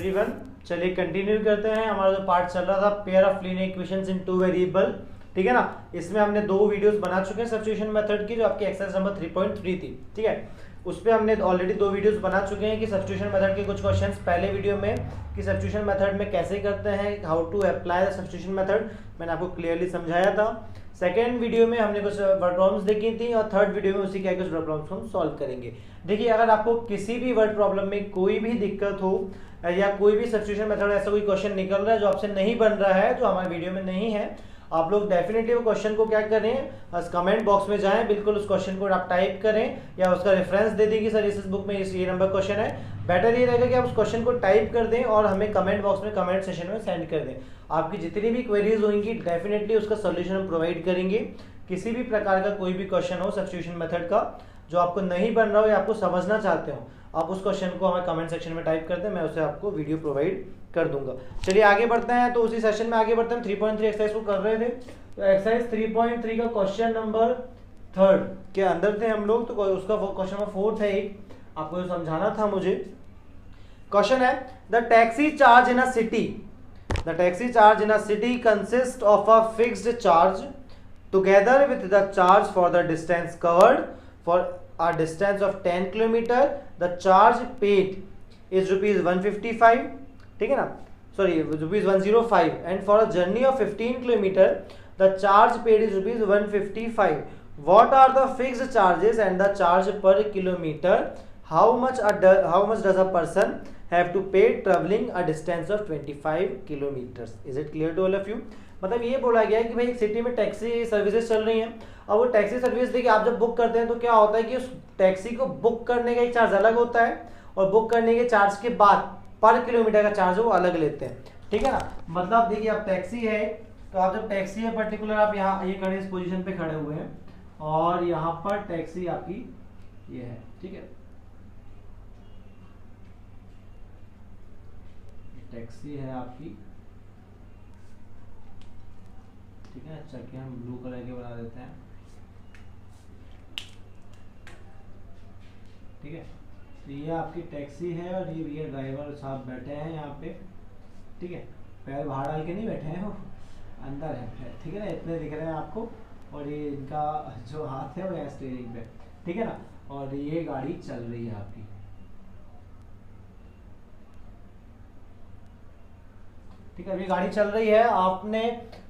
Everyone, चलिए continue करते हैं। हमारा जो पार्ट चल रहा था pair of linear equations in two variable, ठीक है ना। इसमें हमने 2 वीडियोस बना चुके हैं सब्स्टिट्यूशन मेथड की, जो आपकी एक्सरसाइज नंबर 3.3 थी, ठीक है। उस पर हमने ऑलरेडी 2 वीडियोस बना चुके हैं कि सब्स्टिट्यूशन मेथड के कुछ क्वेश्चंस पहले वीडियो में कि सब्स्टिट्यूशन मेथड में कैसे करते हैं, how to apply the substitution method, मैंने आपको क्लियरली समझाया था। सेकेंड वीडियो में हमने कुछ वर्ड प्रॉब्लम्स देखी थी और थर्ड वीडियो में उसी के कुछ वर्ड प्रॉब्लम्स हम सॉल्व करेंगे। देखिए, अगर आपको किसी भी वर्ड प्रॉब्लम में कोई भी दिक्कत हो या कोई भी सब्स्टिट्यूशन मेथड ऐसा कोई क्वेश्चन निकल रहा है जो आपसे नहीं बन रहा है, जो हमारे वीडियो में नहीं है, आप लोग डेफिनेटली वो क्वेश्चन को क्या करें, कमेंट बॉक्स में जाएं, बिल्कुल उस क्वेश्चन को आप टाइप करें या उसका रेफरेंस दे दें कि सर इस बुक में ये नंबर क्वेश्चन है। बेटर ये रहेगा कि आप उस क्वेश्चन को टाइप कर दें और हमें कमेंट बॉक्स में कमेंट सेशन में सेंड कर दें। आपकी जितनी भी क्वेरीज होंगी डेफिनेटली उसका सोल्यूशन हम प्रोवाइड करेंगे। किसी भी प्रकार का कोई भी क्वेश्चन हो सब्स्टिट्यूशन मेथड का जो आपको नहीं बन रहा हो या आपको समझना चाहते हो, आप उस क्वेश्चन को हमें कमेंट सेक्शन में टाइप कर दें, मैं उसे आपको वीडियो प्रोवाइड कर दूंगा। चलिए आगे बढ़ते हैं। तो उसी सेशन में आगे बढ़ते हैं। 3.3 एक्सरसाइज को कर रहे थे, तो एक्सरसाइज 3.3 का क्वेश्चन नंबर 3 के अंदर थे हम लोग। तो उसका क्वेश्चन नंबर 4 था, एक आपको जो समझाना था मुझे। क्वेश्चन है the taxi charge in a city, the taxi charge in a city consist of a fixed charge together with the charge for the distance covered for a distance of 10 kilometer, the charge paid is rupees 155, ठीक है ना, sorry rupees 105, and for a journey of 15 kilometer the charge paid is rupees 155. What are the fixed charges and the charge per kilometer? How much does a person have to pay traveling a distance of 25 kilometers? Is it clear to all of you? मतलब ये बोला गया है कि भाई एक city में taxi services चल रही हैं। अब वो टैक्सी सर्विस देखिए, आप जब बुक करते हैं तो क्या होता है कि उस टैक्सी को बुक करने का एक चार्ज अलग होता है और बुक करने के चार्ज के बाद पर किलोमीटर का चार्ज वो अलग लेते हैं, ठीक है ना। मतलब देखिए, आप टैक्सी है तो आप जब टैक्सी है पर्टिकुलर, आप यहाँ ये खड़े इस पोजीशन पे खड़े हुए हैं और यहाँ पर टैक्सी आपकी ये है, ठीक है, टैक्सी है आपकी, ठीक है। चलिए हम ब्लू कलर के बना देते हैं, ठीक है। तो ये आपकी टैक्सी है और ये ड्राइवर साहब बैठे हैं यहाँ पे, ठीक है। पैर बाहर डाल के नहीं बैठे हैं, वो अंदर है, ठीक है ना, इतने दिख रहे हैं आपको। और ये इनका जो हाथ है वो है स्टीयरिंग पे, ठीक है ना। और ये गाड़ी चल रही है आपकी, ठीक है। अभी गाड़ी चल रही है, आपने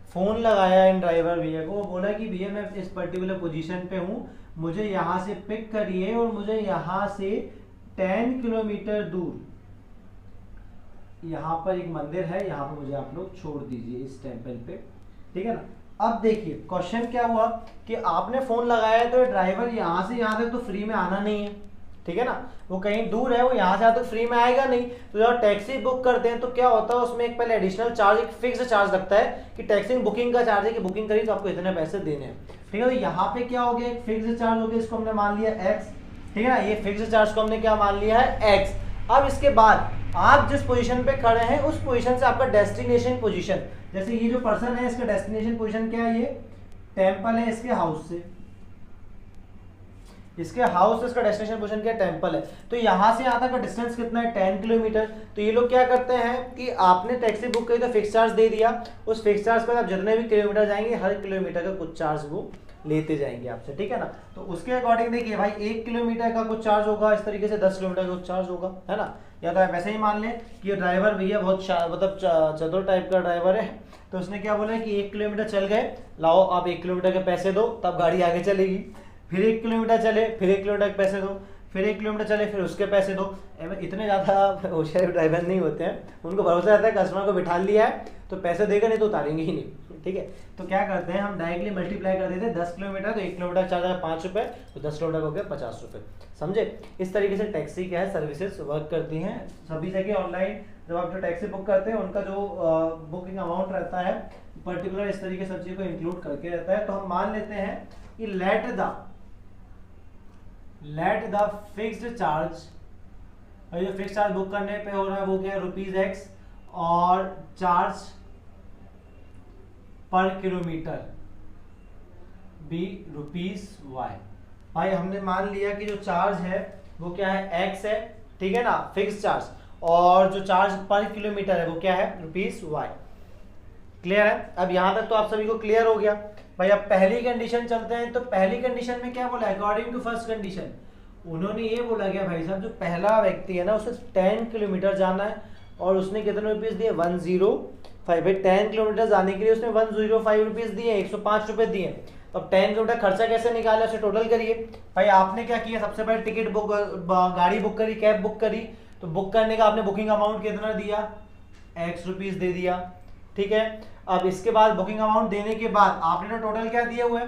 फोन लगाया इन ड्राइवर भैया को, वो बोला कि भैया मैं इस पर्टिकुलर पोजीशन पे हूँ, मुझे यहाँ से पिक करिए और मुझे यहाँ से 10 किलोमीटर दूर यहाँ पर एक मंदिर है, यहाँ पर मुझे आप लोग छोड़ दीजिए इस टेम्पल पे, ठीक है ना। अब देखिए क्वेश्चन क्या हुआ कि आपने फोन लगाया है तो ड्राइवर यहाँ से यहाँ तक तो फ्री में आना नहीं है, ठीक है ना, वो कहीं दूर है, वो यहाँ से तो फ्री में आएगा नहीं। तो जब टैक्सी बुक करते हैं तो क्या होता है, उसमें एक पहले एडिशनल चार्ज, एक फिक्स चार्ज लगता है कि टैक्सी बुकिंग का चार्ज है कि बुकिंग करी तो आपको इतने पैसे देने हैं, ठीक है। तो यहाँ पे क्या हो गया, एक फिक्स चार्ज हो गया, इसको हमने मान लिया x, ठीक है ना। ये फिक्स चार्ज को हमने क्या मान लिया है, x। अब इसके बाद आप जिस पोजीशन पे खड़े हैं उस पोजीशन से आपका डेस्टिनेशन पोजीशन, जैसे ये जो पर्सन है इसका डेस्टिनेशन पोजीशन क्या है, ये टेम्पल है, इसके हाउस से, इसके हाउस से इसका डेस्टिनेशन पोजीशन क्या, टेम्पल है। तो यहाँ से यहाँ तक का डिस्टेंस कितना है, 10 किलोमीटर। तो ये लोग क्या करते हैं कि आपने टैक्सी बुक करी तो फिक्स चार्ज दे दिया, उस फिक्स चार्ज पर आप जितने भी किलोमीटर जाएंगे हर किलोमीटर का कुछ चार्ज वो लेते जाएंगे आपसे, ठीक है ना। तो उसके अकॉर्डिंग देखिए भाई 1 किलोमीटर का कुछ चार्ज होगा, इस तरीके से 10 किलोमीटर का कुछ चार्ज होगा, है ना। या तो आप ऐसे ही मान लें कि ये ड्राइवर भैया बहुत मतलब चतुर टाइप का ड्राइवर है, तो उसने क्या बोला कि 1 किलोमीटर चल गए, लाओ आप 1 किलोमीटर के पैसे दो, तब गाड़ी आगे चलेगी। फिर 1 किलोमीटर चले, फिर 1 किलोमीटर के पैसे दो, फिर 1 किलोमीटर चले, फिर उसके पैसे दो। इतने ज़्यादा होशियार ड्राइवर नहीं होते हैं, उनको भरोसा रहता है कस्टमर को बिठा लिया है तो पैसे देगा, नहीं तो उतारेंगे ही नहीं, ठीक है। तो क्या करते हैं हम डायरेक्टली मल्टीप्लाई कर देते हैं, 10 किलोमीटर तो 1 किलोमीटर चार्ज है 5 रुपये, तो 10 किलोमीटर हो गया 50 रुपये, समझे। इस तरीके से टैक्सी क्या है सर्विसेज वर्क करती हैं सभी जगह ऑनलाइन। जब आप जो टैक्सी बुक करते हैं उनका जो बुकिंग अमाउंट रहता है पर्टिकुलर इस तरीके सब चीज़ को इंक्लूड करके रहता है। तो हम मान लेते हैं कि लेट द फिक्स्ड चार्ज, जो फिक्स चार्ज बुक करने पे हो रहा है वो क्या है, ₹X, और चार्ज पर किलोमीटर भी ₹Y। भाई हमने मान लिया कि जो चार्ज है वो क्या है, x है, ठीक है ना, फिक्स चार्ज, और जो चार्ज पर किलोमीटर है वो क्या है, ₹y। क्लियर है? अब यहां तक तो आप सभी को क्लियर हो गया भाई। अब पहली कंडीशन चलते हैं। तो पहली कंडीशन में क्या बोला, अकॉर्डिंग टू फर्स्ट कंडीशन उन्होंने ये बोला गया भाई साहब, जो पहला व्यक्ति है ना उसे 10 किलोमीटर जाना है और उसने कितने रुपीस दिए, 105। भाई 10 किलोमीटर जाने के लिए उसने 105 रुपीस दिए, 105 रुपए दिए। तो अब 10 किलोमीटर खर्चा कैसे निकाला, उसे टोटल करिए। भाई आपने क्या किया, सबसे पहले टिकट बुक, गाड़ी बुक करी, कैब बुक करी। तो बुक करने का आपने बुकिंग अमाउंट कितना दिया, x रुपीस दे दिया। ठीक है, अब इसके बाद बुकिंग अमाउंट देने के बाद आपने तो टोटल क्या दिए हुए,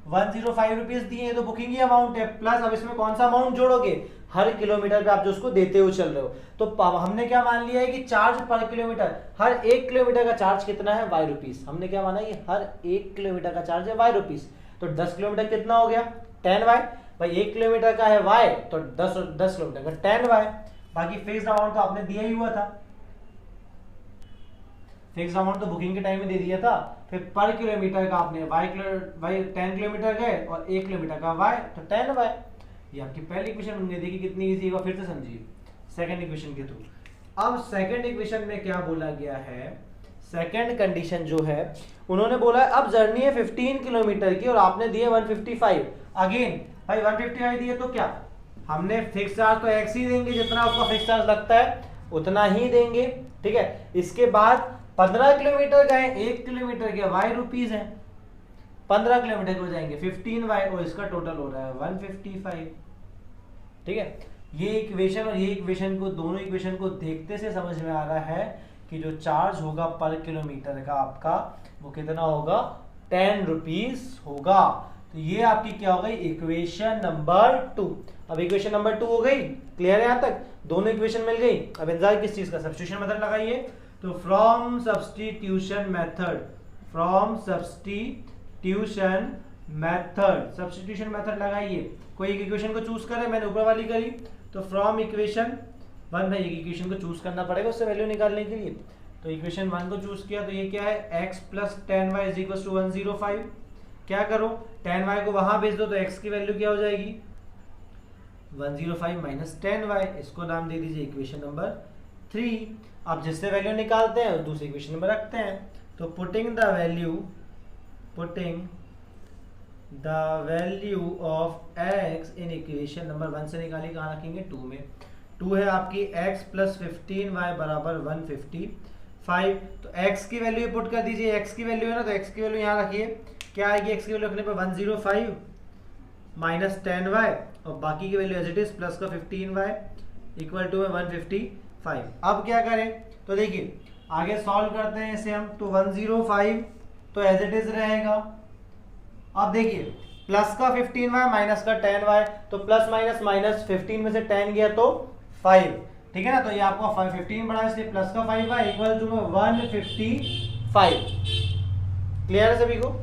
105 रुपीस दिए, तो बुकिंग ही अमाउंट है। प्लस अब इसमें कौन सा अमाउंट जोड़ोगे, हर किलोमीटर पे आप जो उसको देते हुए चल रहे हो। तो हमने क्या मान लिया है कि चार्ज पर किलोमीटर, हर 1 किलोमीटर का चार्ज कितना है, y रुपीस। हमने क्या माना है कि हर 1 किलोमीटर का चार्ज है y रुपीस। तो 10 किलोमीटर कितना हो गया, 10y। भाई 1 किलोमीटर का है y, तो 10 किलोमीटर का 10y। बाकी फिक्स्ड अमाउंट तो आपने दिया ही हुआ था, फिक्स अमाउंट तो बुकिंग के टाइम में दे दिया था। फिर पर किलोमीटर का आपने y 10 किलोमीटर गए और 1 किलोमीटर का y, तो 10y। ये आपकी पहली इक्वेशन बन गई। देखिए कितनी इजी है, फिर से समझिए सेकंड इक्वेशन के थ्रू। अब सेकंड इक्वेशन में क्या बोला गया है, सेकंड कंडीशन जो है उन्होंने बोला है अब जर्नी है 15 किलोमीटर की और आपने दिए 155। अगेन भाई 155 दिए तो क्या, हमने फिक्स चार्ज तो x ही देंगे, जितना उसका फिक्स चार्ज लगता है उतना ही देंगे। ठीक है, इसके बाद 15 किलोमीटर गए, 1 किलोमीटर के y रुपीस है, 15 किलोमीटर हो जाएंगे 15y और इसका टोटल हो रहा है 155। ठीक है, ये इक्वेशन और ये इक्वेशन को, दोनों इक्वेशन को देखते से समझ में आ रहा है कि जो चार्ज होगा पर किलोमीटर का आपका वो कितना होगा, 10 रुपीस होगा। तो ये आपकी क्या हो गई, इक्वेशन नंबर 2। अब इक्वेशन नंबर 2 हो गई, क्लियर है? यहां तक दोनों इक्वेशन मिल गई। अब इंतजार किस चीज का, सब्स्टिट्यूशन मेथड लगाइए। तो from substitution method, from substitution method, substitution method लगाइए। कोई एक इक्वेशन को चूज करें, मैंने ऊपर वाली करी। तो फ्रॉम इक्वेशन 1, भाई एक इक्वेशन को चूज करना पड़ेगा उससे वैल्यू निकालने के लिए। तो इक्वेशन 1 को चूज किया, तो ये क्या है, x plus 10y is equal to 105। क्या करो, 10y को वहां भेज दो तो x की वैल्यू क्या हो जाएगी, 105 माइनस 10y। इसको नाम दे दीजिए इक्वेशन नंबर 3। अब जिससे वैल्यू निकालते हैं दूसरी इक्वेशन नंबर रखते हैं। तो putting the value of x in equation number 1 से निकाली, कहाँ रखेंगे, 2 में। 2 है आपकी x प्लस 15y बराबर 155। तो x की वैल्यू पुट कर दीजिए, x की वैल्यू है ना, तो x की वैल्यू यहाँ रखिए। क्या आएगी, x की वैल्यू रखने पर 105 माइनस 10y और बाकी की value as it is plus का 15y इक्वल टू 155। अब क्या करें, तो देखिए आगे सॉल्व करते हैं इसे हम। तो 105 तो एज इट इज रहेगा। अब देखिए प्लस का 15y माइनस का 10y, तो प्लस माइनस माइनस 15 में से 10 गया तो 5। ठीक है ना, तो ये आपको 15 बढ़ा, इसलिए प्लस का 5y इक्वल टू 155। क्लियर है सभी को?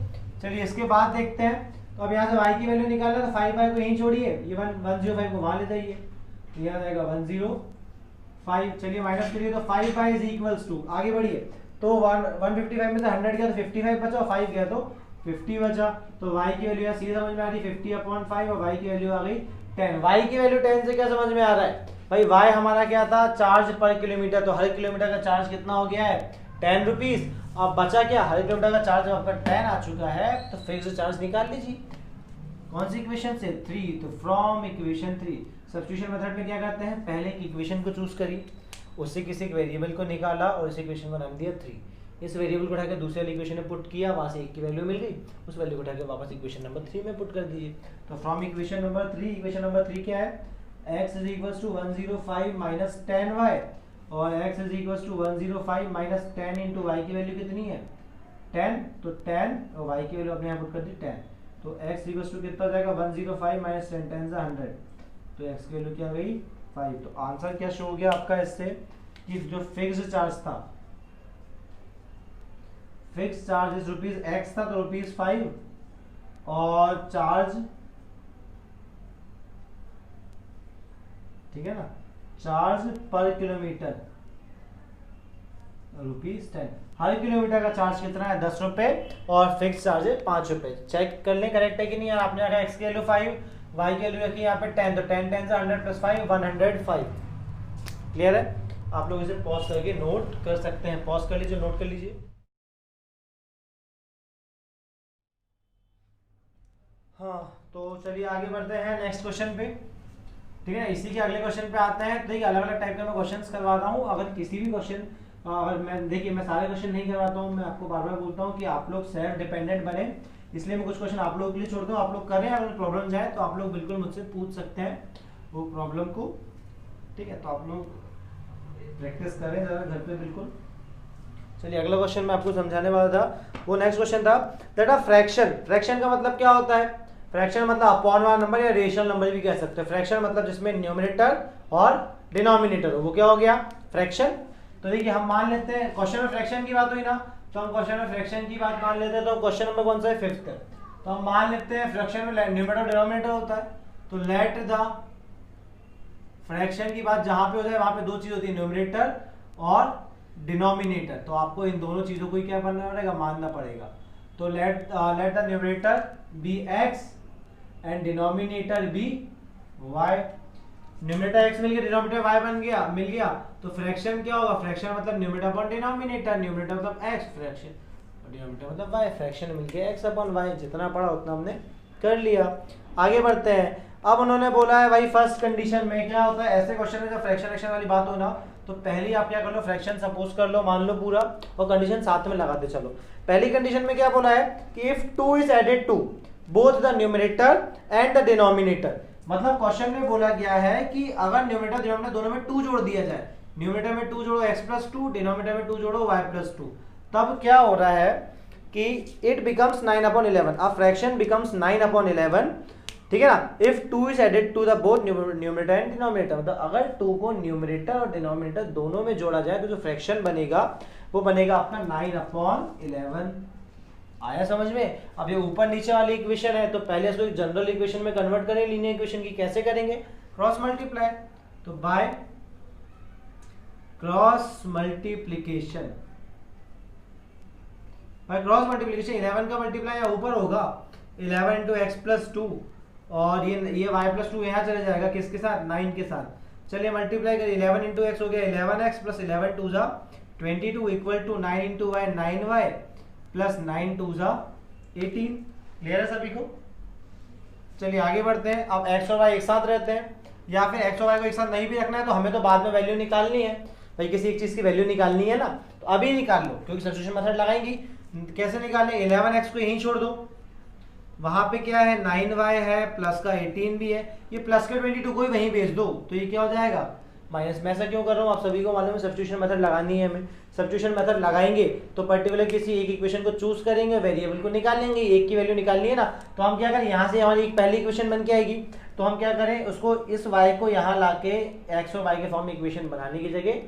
चलिए इसके बाद देखते हैं। तो अब यहाँ से y की वैल्यू निकालना, तो 5y को यहीं छोड़िए, ये 105 को वहां ले जाइए, तो यहाँ जाएगा 105। चलिए माइनस करिए, तो 5y इज इक्वल्स टू, आगे बढ़िए। तो 155 में से 100 गया तो 55 बचा और 5 गया तो 50 बचा। तो y की वैल्यू सीधे समझ में आ रही 50/5 और y की वैल्यू आ गई 10। y की वैल्यू 10 से क्या समझ में आ रहा है भाई, y हमारा क्या था, चार्ज पर किलोमीटर। तो हर किलोमीटर का चार्ज कितना हो गया है, 10 रुपीस। अब बचा क्या, हर किलोमीटर का चार्ज आपका 10 आ चुका है, तो फिक्स्ड चार्ज निकाल लीजिए। कौन सी इक्वेशन से, 3। तो फ्रॉम इक्वेशन 3, सब्स्टिट्यूशन मेथड में क्या करते हैं, पहले एक इक्वेशन को चूज करी, उससे किसी एक वेरिएबल को निकाला और इस इक्वेशन को नाम दिया 3। इस वेरिएबल को उठाकर दूसरे वाली इक्वेशन में पुट किया, वहां से एक की वैल्यू मिल गई, उस वैल्यू को उठाकर वापस इक्वेशन नंबर 3 में पुट कर दीजिए। तो from equation number 3, equation number 3 क्या है, x is equal to 105 minus 10y और x is equal to 105 minus 10 into y की वैल्यू कितनी है, 10। तो 10 और y की वैल्यू अपने यहाँ पुट कर दी 10। तो x इक्वल टू कितना जाएगा, 105 माइनस 10, 10 से 100, तो x की वैल्यू क्या हो गई 5। तो आंसर क्या शो हो गया आपका इससे, कि जो फिक्स्ड चार्ज था, fix charge is rupees x था, तो रुपीज 5 और चार्ज, ठीक है ना, चार्ज पर किलोमीटर रुपीज 10। हर किलोमीटर का चार्ज कितना है, 10 रुपए और फिक्स चार्ज है 5 रुपए। चेक कर लें करेक्ट है कि नहीं यार। आपने रखा x की वैल्यू 5, y की वैल्यू रखी यहाँ पे 10, तो 10 10 से 100 प्लस 5 105। क्लियर है? आप लोग इसे पॉज करके नोट कर सकते हैं। पॉज कर लीजिए, नोट कर लीजिए। हाँ, तो चलिए आगे बढ़ते हैं नेक्स्ट क्वेश्चन पे। ठीक है, इसी के अगले क्वेश्चन पे आते हैं। देखिए अलग अलग टाइप का मैं क्वेश्चंस करवा रहा हूँ। अगर किसी भी क्वेश्चन, अगर मैं देखिए मैं सारे क्वेश्चन नहीं करवाता हूँ, मैं आपको बार बार बोलता हूँ कि आप लोग सेल्फ डिपेंडेंट बने, इसलिए मैं कुछ क्वेश्चन आप लोगों के लिए छोड़ता हूँ, आप लोग करें। अगर प्रॉब्लम जाए तो आप लोग बिल्कुल मुझसे पूछ सकते हैं वो प्रॉब्लम को। ठीक है, तो आप लोग प्रैक्टिस करें जरा घर पे बिल्कुल। चलिए अगला क्वेश्चन मैं आपको समझाने वाला था, वो नेक्स्ट क्वेश्चन था दैट अ फ्रैक्शन। फ्रैक्शन का मतलब क्या होता है? फ्रैक्शन मतलब अपॉन वाला नंबर या रेशनल नंबर भी कह सकते हैं। फ्रैक्शन मतलब जिसमें न्यूमरेटर और डिनोमिनेटर हो, वो क्या हो गया? फ्रैक्शन। तो देखिए हम मान लेते हैं क्वेश्चन में फ्रैक्शन की बात हुई ना, तो हम क्वेश्चन में फ्रैक्शन की बात मान लेते हैं। तो क्वेश्चन नंबर कौन सा है? 5th। तो हम मान लेते हैं फ्रैक्शन में न्यूमरेटर डिनोमिनेटर होता है, तो लेट द फ्रैक्शन की बात जहां पे हो जाए वहां पे दो चीज होती है, न्यूमरेटर और डिनोमिनेटर। तो आपको इन दोनों चीजों को क्या करना पड़ेगा? मानना पड़ेगा। तो let the numerator be x and denominator be y। Numerator x मिल गया, डिनोमिनेटर y बन गया, मिल गया। तो फ्रैक्शन क्या होगा? फ्रैक्शन मतलब न्यूमरेटर अपॉन डिनोमिनेटर, न्यूमरेटर मतलब x, फ्रैक्शन और डिनोमिनेटर मतलब y। फ्रैक्शन मिल गया x अपॉन y। जितना पढ़ा उतना हमने कर लिया। आगे बढ़ते हैं। अब उन्होंने बोला है भाई फर्स्ट कंडीशन में क्या होता है? ऐसे क्वेश्चन में जब फ्रैक्शन वाली बात हो ना, तो पहले आप क्या कर लो? फ्रैक्शन सपोज कर लो, मान लो पूरा, और कंडीशन साथ में लगाते चलो। पहली कंडीशन में क्या बोला है कि if 2 is added to both the numerator and the denominator. मतलब क्वेश्चन में बोला गया है कि अगर न्यूमरेटर डिनोमिनेटर दोनों में 2 जोड़ दिया जाए, न्यूमरेटर में 2 जोड़ो x+2, डिनोमिनेटर में 2 जोड़ो y+2, तब क्या हो रहा है कि इट बिकम्स 9/11। अब फ्रैक्शन बिकम्स 9/11। ठीक है ना? If 2 is added to the both numerator and denominator, मतलब अगर 2 को न्यूमरेटर और डिनोमिनेटर दोनों में जोड़ा जाए तो जो फ्रैक्शन बनेगा वो बनेगा आपका 9/11। आया समझ में? अब ये ऊपर नीचे वाली इक्वेशन है, तो पहले इसको एक जनरल इक्वेशन में कन्वर्ट करें। लीनियर इक्वेशन की कैसे करेंगे? Cross multiply. तो by cross multiplication, by cross multiplication 11 का मल्टीप्लाई या ऊपर होगा 11 इंटू x+2, और ये y+2 यहाँ चले जाएगा किसके साथ? 9 के साथ। चलिए मल्टीप्लाई करिए, 11 इंटू एक्स हो गया 11x प्लस 11 2 जा 22 equal to 9 into y 9y plus 9 2 जा 18। क्लियर है सभी को? चलिए आगे बढ़ते हैं। अब x और y एक साथ रहते हैं, या फिर x और y को एक साथ नहीं भी रखना है तो हमें तो बाद में वैल्यू निकालनी है भाई, किसी एक चीज की वैल्यू निकालनी है ना, तो अभी निकाल लो क्योंकि सब्स्टिट्यूशन मेथड लगाएंगी। कैसे निकालें? 11x को यहीं छोड़ दो, वहां पे क्या है 9y है, प्लस का 18 भी है, ये प्लस के 22 को ही वहीं भेज दो, तो ये क्या हो जाएगा? माइनस। मैं ऐसा क्यों कर रहा हूँ? आप सभी को मालूम है सब्स्टिट्यूशन मेथड लगानी है हमें। सब्स्टिट्यूशन मेथड लगाएंगे तो पर्टिकुलर किसी एक इक्वेशन को चूज करेंगे, वेरिएबल को निकालेंगे, एक की वैल्यू निकालनी है ना, तो हम क्या करें? यहाँ से हमारी एक पहली इक्वेशन बन के आएगी, तो हम क्या करें? उसको इस y को यहाँ लाके x और y के फॉर्म में इक्वेशन बनाने की जगह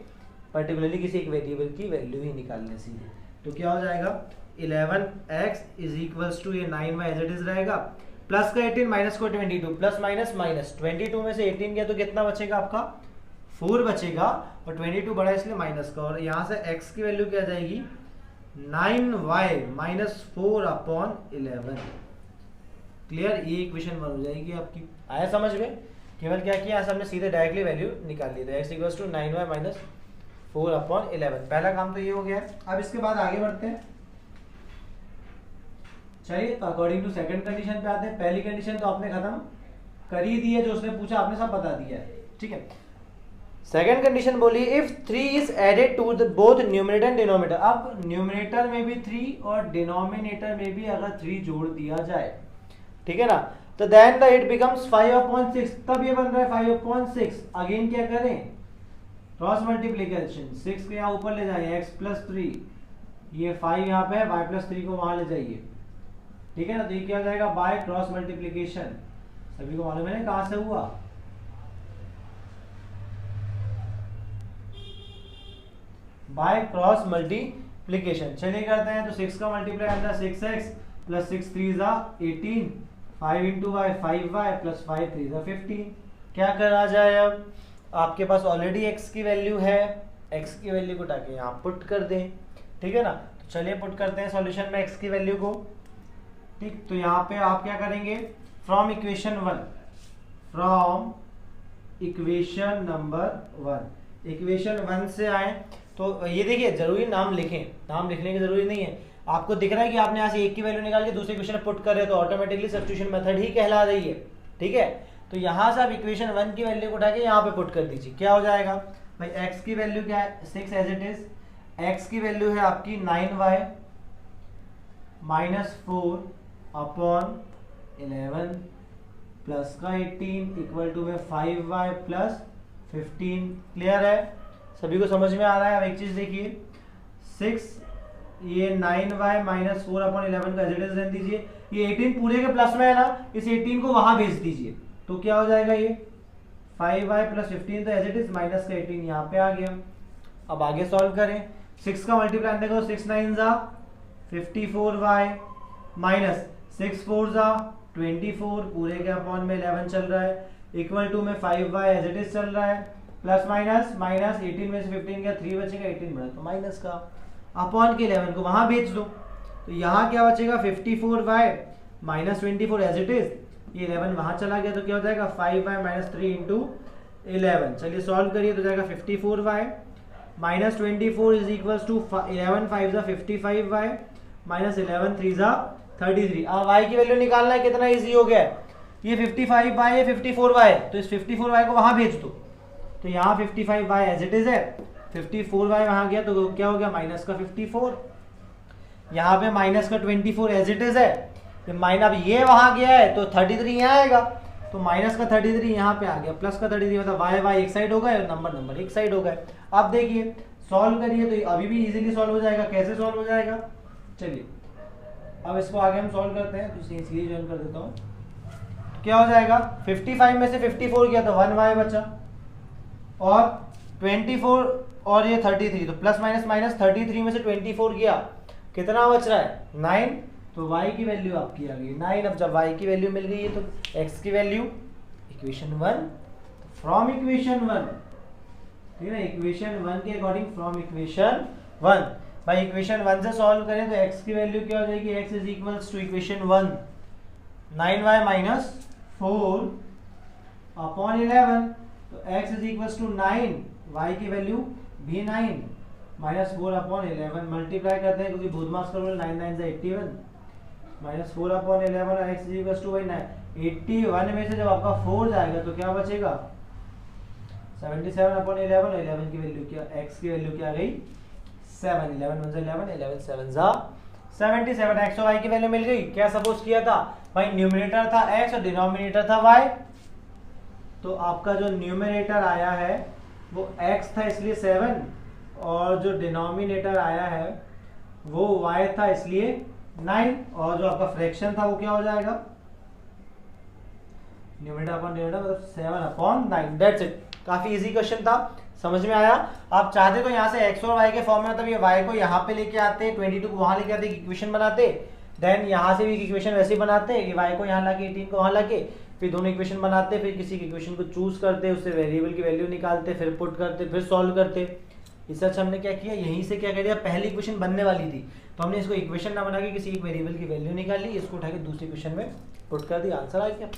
पर्टिकुलरली किसी एक वेरिएबल की वैल्यू ही निकालने सीधे, तो क्या हो जाएगा? 11x इज इक्वल्स टू ये 9y एज इट इज रहेगा, प्लस का 18 माइनस को 22, प्लस माइनस माइनस 22 में से 18 गया तो कितना बचेगा आपका? 4 बचेगा, और 22 बड़ा इसलिए माइनस का, और यहाँ से x की वैल्यू क्या जाएगी? 9y minus 4/11। क्लियर? ये इक्वेशन बन हो जाएगी आपकी। आया समझ में? केवल क्या किया हमने? सीधे डायरेक्टली वैल्यू निकाल ली, तो x equals to 9y minus 4/11। पहला काम तो ये हो गया। अब इसके बाद आगे बढ़ते हैं। चलिए तो अकॉर्डिंग टू सेकंड कंडीशन पे आते हैं। पहली कंडीशन तो आपने खत्म कर ही दी है, जो उसने पूछा आपने सब बता दिया है। ठीक है, सेकंड कंडीशन बोली if 3 is added to both numerator and denominator. अब न्यूमरेटर में भी 3 और डिनोमिनेटर में भी अगर 3 जोड़ दिया जाए, ठीक है ना, तो देन द इट बिकम्स 5/6। तब ये बन रहा है 5/6। अगेन क्या करें? क्रॉस मल्टीप्लिकेशन, 6 को यहाँ ऊपर ले जाइए, x+3, ये 5 यहाँ पे है, y+3 को वहां ले जाइए। ठीक है ना, तो ये क्या हो जाएगा? By cross multiplication. सभी को मालूम है ना कहां से हुआ? By cross multiplication. चलिए करते हैं। तो 6 का मल्टीप्लाई अंदर 6x plus 6 3 18, 5 into Y 5y plus 5 3 15। क्या करा जाए? अब आपके पास ऑलरेडी x की वैल्यू है, x की वैल्यू को उठा के यहाँ पुट कर दें। ठीक है ना, तो चलिए पुट करते हैं सॉल्यूशन में x की वैल्यू को। ठीक, तो यहाँ पे आप क्या करेंगे? From equation 1, from equation number 1 equation 1 से आए तो ये देखिए जरूरी नाम लिखें, नाम लिखने की जरूरी नहीं है। आपको दिख रहा है कि आपने यहाँ से एक की वैल्यू निकाल के दूसरे इक्वेशन में पुट कर रहे हो तो ऑटोमेटिकली सब्स्टिट्यूशन मेथड ही कहला रही है, ठीक है। तो यहाँ से आप इक्वेशन 1 की वैल्यू को उठा के यहाँ पे पुट कर दीजिए, क्या हो जाएगा भाई, x की वैल्यू क्या है 6 एज इट इज, x की वैल्यू है आपकी 9y माइनस 4 अपॉन 11 प्लस का 18 इक्वल टू में 5y प्लस 15। क्लियर है, सभी को समझ में आ रहा है। अब एक चीज देखिए 6 ये 9y माइनस 4 अपॉन 11 का एज इट इज रहने दीजिए, ये 18 पूरे के प्लस में है ना, इस 18 को वहां भेज दीजिए तो क्या हो जाएगा ये 5y प्लस 15 तो एज इट इज माइनस का 18 यहाँ पे आ गया। अब आगे सॉल्व करें, 6 का मल्टीप्लाई देखो 6 9 जा 54y माइनस 6 4 जा 24 पूरे के अपॉन में 11 चल रहा है इक्वल टू में 5y एज इट इज चल रहा है प्लस माइनस माइनस 18 में से 15 गया 3 बचेगा 18 बड़ा तो माइनस का अपॉन के 11 को वहां भेज दो तो यहाँ क्या बचेगा 54y minus 24 as it is, ये 11 वहां चला गया तो क्या हो जाएगा 5y माइनस 3 इंटू 11। चलिए सॉल्व करिए तो जाएगा 54y minus 24 is equals to 11 5 जा 55y माइनस 11 3 जा 33। अब y की वैल्यू निकालना है, कितना इजी हो गया है, ये 55y है 54y तो इस 54y को वहां भेज दो तो यहाँ 55y एज इट इज है, 54y वहां गया तो क्या हो गया माइनस का 54, यहाँ पे माइनस का 24 एज इट इज है, अब ये वहां गया है तो 33 यहाँ आएगा तो माइनस का 33 यहाँ पे आ गया प्लस का 33 मतलब y एक साइड हो गया और नंबर एक साइड हो गए। अब देखिए सॉल्व करिए तो अभी भी इजीली सॉल्व हो जाएगा। कैसे सॉल्व हो जाएगा, चलिए अब इसको आगे हम सॉल्व करते हैं, तो इसलिए ज्वाइन कर देता हूँ। क्या हो जाएगा 55 में से 54 गया तो 1y बचा और 24 और ये 33 तो प्लस माइनस माइनस 33 में से 24 गया कितना बच रहा है 9 तो y की वैल्यू आपकी आ गई 9। अब जब y की वैल्यू मिल गई है तो x की वैल्यू इक्वेशन 1 फ्रॉम इक्वेशन 1, ठीक है ना, इक्वेशन 1 के अकॉर्डिंग फ्रॉम इक्वेशन 1 भाई इक्वेशन 1 से सॉल्व करें तो x की वैल्यू क्या हो जाएगी, x is equals to equation 1 9y minus 4 upon 11 तो x is equals to 9, y की वैल्यू भी 9 माइनस 4 अपॉन 11 मल्टीप्लाई करते हैं क्योंकि भूतमास का रूल 9 9 से 81 माइनस 4 अपॉन 11 और x इज इक्वल्स टू 81 में से जब आपका 4 जाएगा तो क्या बचेगा 77 अपॉन 11 और 11 की वैल्यू क्या, x की वैल्यू क्या आ गई 7, 11 1 से 11 11 7 जा 77, x और y की वैल्यू मिल गई। क्या सपोज किया था भाई, न्यूमरेटर था x और डिनोमिनेटर था y, तो आपका जो न्यूमरेटर आया है वो x था इसलिए 7 और जो डिनोमिनेटर आया है वो y था इसलिए 9 और जो आपका फ्रैक्शन था वो क्या हो जाएगा न्यूमरेटर अपॉन डिनोमिनेटर मतलब 7 अपॉन 9। दैट्स इट, काफी इजी क्वेश्चन था, समझ में आया। आप चाहते तो यहाँ से x और y के फॉर्म में मतलब ये y को यहाँ पे लेके आते 22 को वहां लेके आते इक्वेशन बनाते, देन यहाँ से भी इक्वेशन वैसे बनाते ये y को यहाँ लाके 18 को वहां लाके फिर दोनों इक्वेशन बनाते, फिर किसी इक्वेशन को चूज करते उससे वेरिएबल की वैल्यू निकालते फिर पुट करते फिर सॉल्व करते। इससे अच्छा हमने क्या किया, यहीं से क्या कर दिया, पहली इक्वेशन बनने वाली थी तो हमने इसको इक्वेशन ना बना के किसी एक वेरिएबल की वैल्यू निकाली, इसको उठा के दूसरी इक्वेशन में पुट कर दिया, आंसर आ गया।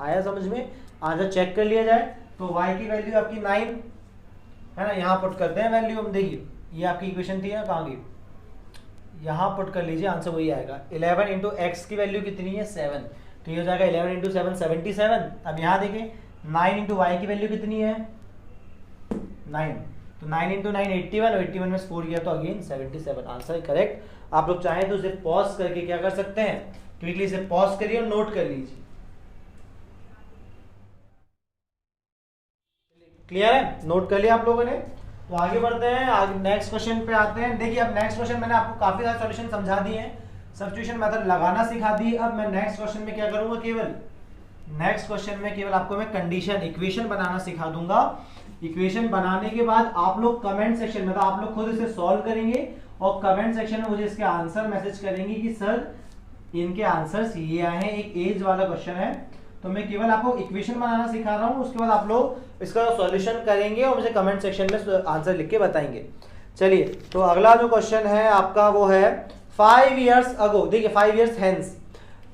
आया समझ में, आंसर चेक कर लिया जाए तो y की वैल्यू आपकी 9 है ना, यहाँ पुट करते हैं वैल्यू हम, देखिए ये आपकी इक्वेशन थी ना, कहाँ गई, यहाँ पुट कर लीजिए आंसर वही आएगा। 11 इंटू एक्स की वैल्यू कितनी है 7 तो ये हो जाएगा 11 इंटू 7 77। अब यहाँ देखें 9 इंटू वाई की वैल्यू कितनी है 9 तो 9 इंटू 9 81 और 81 में 4 गया तो अगेन 77, आंसर करेक्ट। आप लोग चाहें तो इसे पॉज करके क्या कर सकते हैं, क्विकली इसे पॉज करिए और नोट कर लीजिए। क्लियर है, नोट कर लिया आप लोगों ने, तो आगे बढ़ते हैं, आगे नेक्स्ट क्वेश्चन पे आते हैं। देखिए अब नेक्स्ट क्वेश्चन मैंने आपको काफी सारे सॉल्यूशन समझा दिए हैं, सब्स्टिट्यूशन मेथड लगाना सिखा दी। अब मैं नेक्स्ट क्वेश्चन में क्या करूंगा, नेक्स्ट क्वेश्चन में केवल आपको मैं कंडीशन इक्वेशन बनाना सिखा दूंगा। इक्वेशन बनाने के बाद आप लोग कमेंट सेक्शन में, आप लोग खुद इसे सॉल्व करेंगे और कमेंट सेक्शन में मुझे इसके आंसर मैसेज करेंगे कि सर इनके आंसर्स ये आए हैं। एक एज वाला क्वेश्चन है तो मैं केवल आपको इक्वेशन बनाना सिखा रहा हूं, उसके बाद आप लोग इसका सॉल्यूशन करेंगे और मुझे कमेंट सेक्शन में आंसर लिख के बताएंगे। चलिए तो अगला जो क्वेश्चन है आपका वो है 5 years ago, देखिए 5 years hence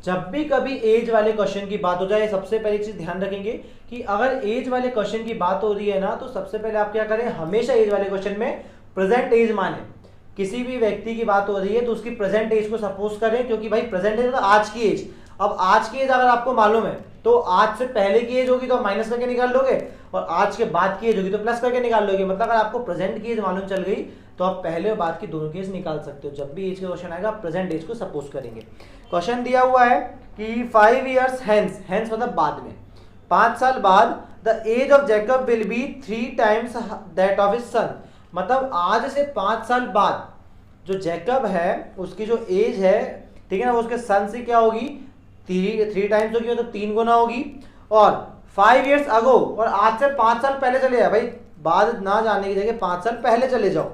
जब भी कभी एज वाले क्वेश्चन की बात हो जाए, सबसे पहली चीज ध्यान रखेंगे कि अगर एज वाले क्वेश्चन की बात हो रही है ना, तो सबसे पहले आप क्या करें, हमेशा एज वाले क्वेश्चन में प्रेजेंट एज माने। किसी भी व्यक्ति की बात हो रही है तो उसकी प्रेजेंट एज को सपोज करें, क्योंकि भाई प्रेजेंट एज मतलब आज की एज। अब आज की एज अगर आपको मालूम है तो आज से पहले की एज होगी तो आप माइनस करके निकाल लोगे, और आज के बाद की एज होगी तो प्लस करके निकाल लोगे। मतलब अगर आपको प्रेजेंट की एज मालूम चल गई तो आप पहले और बाद की दोनों की एज निकाल सकते हो। जब भी एज का क्वेश्चन आएगा प्रेजेंट एज को सपोज करेंगे। क्वेश्चन दिया हुआ है कि 5 years hence, hence मतलब बाद में, 5 साल बाद the age of Jacob will be 3 times that of his son। मतलब आज से 5 साल बाद जो जैकब है उसकी जो एज है, ठीक है ना, वो उसके सन से क्या होगी, 3 टाइम्स होगी, मतलब 3 गुना होगी। और 5 years ago, और आज से 5 साल पहले चले जाए, भाई बाद ना जाने की जगह 5 साल पहले चले जाओ,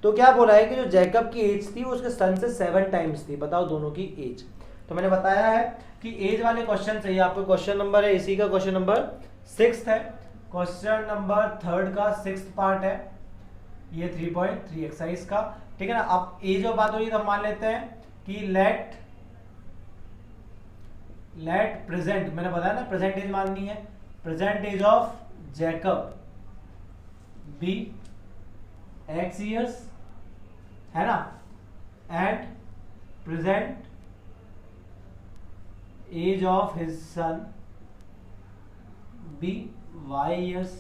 तो क्या बोला है कि जो जैकब की एज थी वो उसके सन से 7 टाइम्स थी। बताओ दोनों की एज। तो मैंने बताया है कि एज वाले क्वेश्चन से, आपको क्वेश्चन नंबर है इसी का क्वेश्चन नंबर 6 है, क्वेश्चन नंबर 3 का 6th पार्ट है ये 3.3 एक्सरसाइज का, ठीक है ना। अब एज और बात हो रही है तो हम मान लेते हैं कि लेट प्रेजेंट, मैंने बताया ना प्रेजेंट एज माननी है, present age of Jacob be x years, है ना, and present age of his son be y years।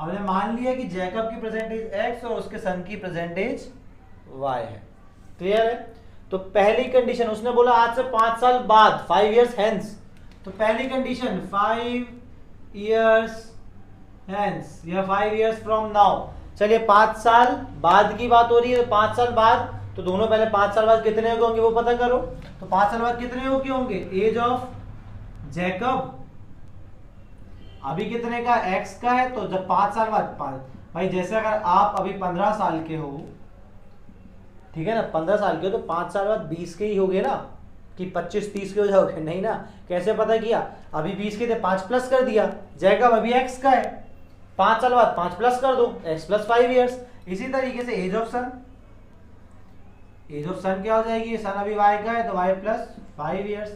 हमने मान लिया कि जैकब की प्रेजेंट एज x और उसके सन की प्रेजेंट एज y है। क्लियर है। तो पहली कंडीशन उसने बोला आज से 5 साल बाद, 5 years hence, तो पहली कंडीशन 5 years hence या 5 years from now। चलिए 5 साल बाद की बात हो रही है, तो 5 साल बाद, तो दोनों पहले 5 साल बाद कितने होंगे वो पता करो। तो 5 साल बाद कितने होंगे, एज ऑफ जैकब अभी कितने का, x का है, तो जब 5 साल बाद, भाई जैसे अगर आप अभी 15 साल के हो, ठीक है ना, 15 साल के हो, तो 5 साल बाद 20 के ही होगे ना, कि 25-30 के हो जाओगे, नहीं ना। कैसे पता किया, अभी 20 के थे 5 प्लस कर दिया, जैकब अभी x का है, 5 साल बाद 5 प्लस कर दो, x प्लस 5 years। इसी तरीके से age of son, age of son क्या हो जाएगी, सन अभी y का है तो y प्लस 5 years।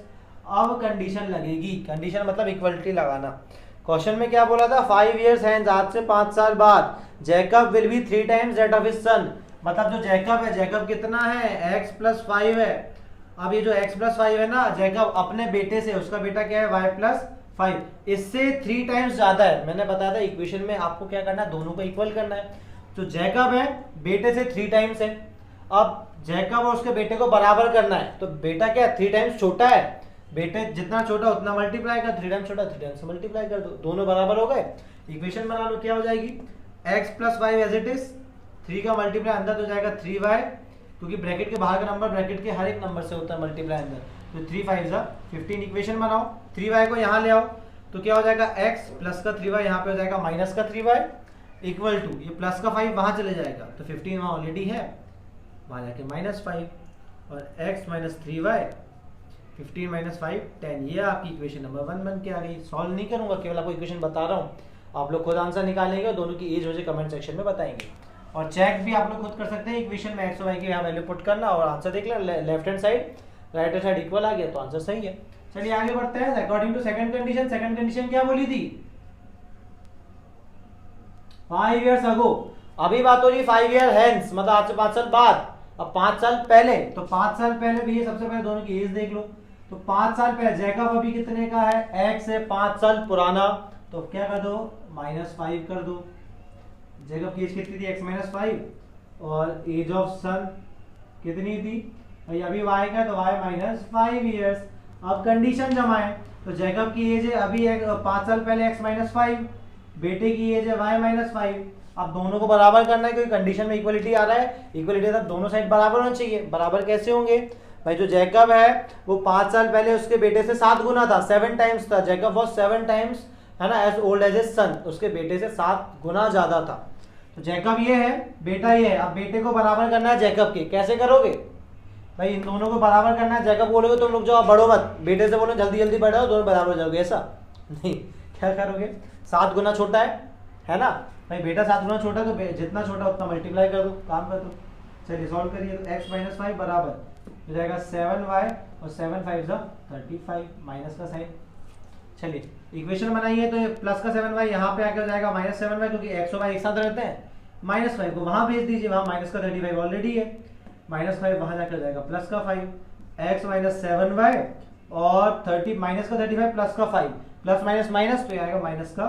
अब कंडीशन लगेगी, कंडीशन मतलब इक्वलिटी लगाना। क्वेश्चन में क्या बोला था, 5 years hence, आज से 5 साल बाद, Jacob will be 3 times that of his son। मतलब जो जैकब है, जैकब कितना है, x प्लस 5 है। अब ये जो x प्लस 5 है ना, जैकब अपने बेटे से, उसका बेटा क्या है, y प्लस 5, इससे 3 टाइम्स ज्यादा है। मैंने बताया था इक्वेशन में आपको क्या करना है, दोनों को इक्वल करना है। तो जैकब है बेटे से 3 टाइम्स है, अब जैकब और उसके बेटे को बराबर करना है, तो बेटा क्या है, 3 टाइम्स छोटा है, बेटे जितना छोटा उतना मल्टीप्लाई कर, 3 टाइम्स छोटा 3 टाइम्स मल्टीप्लाई कर दो, दोनों बराबर हो गए। इक्वेशन बना लो, क्या हो जाएगी, x plus 5 as it is, 3 का मल्टीप्लाई अंदर तो जाएगा 3y, क्योंकि ब्रैकेट के बाहर का नंबर ब्रैकेट के हर एक नंबर से होता है मल्टीप्लाई अंदर, तो 3 5 15। इक्वेशन बनाओ, 3y को यहाँ ले आओ, तो क्या हो जाएगा, x प्लस का 3y, यहाँ पे हो जाएगा माइनस का 3y, इक्वल टू ये प्लस का 5 वहां चले जाएगा, तो 15 वहां ऑलरेडी है, वहां जाके -5, और x माइनस 3y, 15 माइनस 5 10। ये आपकी इक्वेशन नंबर 1 बन के आ गई। सॉल्व नहीं करूंगा, केवल आपको इक्वेशन बता रहा हूँ, आप लोग खुद आंसर निकालेंगे और दोनों की एज मुझे कमेंट सेक्शन में बताएंगे। और चेक भी आप लोग खुद कर सकते हैं, इक्वेशन में x और y की यहाँ वैल्यू पुट करना और आंसर देख लेना, left hand side right hand side equal आ गया तो आंसर सही है। चलिए आगे बढ़ते हैं। According to second condition, second condition क्या बोली थी, 5 years ago, अभी बात हो रही है 5 year hence, मतलब आज से 5 साल बाद। अब 5 साल पहले, तो 5 साल पहले भी ये सबसे पहले दोनों की एज देख लो, तो 5 साल पहले जैकब अभी कितने का है, x है 5 साल पुराना, तो क्या कर दो, -5 कर दो। जैकब की एज कितनी थी, x माइनस 5, और एज ऑफ सन कितनी थी भाई, अभी y का, तो y माइनस 5 years। अब कंडीशन जमाए, तो जैकब की एज है अभी 5 साल पहले x माइनस 5, बेटे की एज है y माइनस 5। अब दोनों को बराबर करना है, क्योंकि कंडीशन में इक्वलिटी आ रहा है, इक्वलिटी तब दोनों साइड बराबर होना चाहिए। बराबर कैसे होंगे भाई, जो जैकब है वो 5 साल पहले उसके बेटे से 7 गुना था, 7 टाइम्स था, जैकब वॉज 7 टाइम्स, है ना, as old as his son, उसके बेटे से 7 गुना ज्यादा था। तो जैकब ये है, बेटा ये है। अब बेटे को बराबर करना है जैकब के, कैसे करोगे भाई, इन दोनों को बराबर करना है। जैकब बोलोगे तुम लोग जाओ बढ़ो मत, बेटे से बोलो जल्दी जल्दी बढ़ाओ, दोनों बराबर हो जाओगे, ऐसा नहीं। क्या करोगे, 7 गुना छोटा है ना भाई, बेटा 7 गुना छोटा, तो जितना छोटा उतना मल्टीप्लाई कर दो, काम कर दो। चलिए सॉल्व करिए, तो x माइनस 5 बराबर हो जाएगा 7y, और 7 5 35 माइनस का साइन। चलिए इक्वेशन बनाइए, तो ये प्लस का 7y यहाँ पे आके हो जाएगा माइनस 7y, क्योंकि x और y एक साथ रहते हैं। माइनस 5 को वहां भेज दीजिए, वहां माइनस का 35 ऑलरेडी है, माइनस 5 वहां जाकर हो जाएगा प्लस का 5, x माइनस 7y और 30 माइनस का 35 प्लस का 5, प्लस माइनस माइनस तो आएगा माइनस का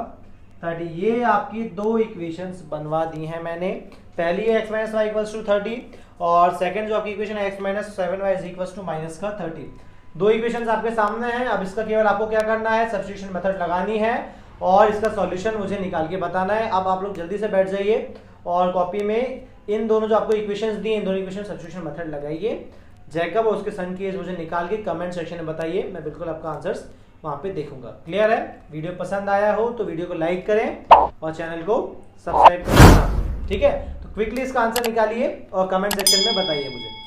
30। ये आपकी दो इक्वेशंस बनवा दी हैं मैंने। पहली है x minus y equals to 30 और सेकंड जो आपकी इक्वेशन है x minus 7y is equals to minus का 30। दो इक्वेशंस आपके सामने हैं। अब इसका केवल आपको क्या करना है, सब्स्टिट्यूशन मेथड लगानी है और इसका सॉल्यूशन मुझे निकाल के बताना है। अब आप लोग जल्दी से बैठ जाइए और कॉपी में इन दोनों जो आपको इक्वेशंस दी, इन दोनों इक्वेशन सब्स्टिट्यूशन मेथड लगाइए। जैकब और उसके सन की एज मुझे निकाल के कमेंट सेक्शन में बताइए, मैं बिल्कुल आपका आंसर्स वहां पे देखूंगा। क्लियर है? वीडियो पसंद आया हो तो वीडियो को लाइक करें और चैनल को सब्सक्राइब करें। ठीक है, तो क्विकली इसका आंसर निकालिए और कमेंट सेक्शन में बताइए मुझे।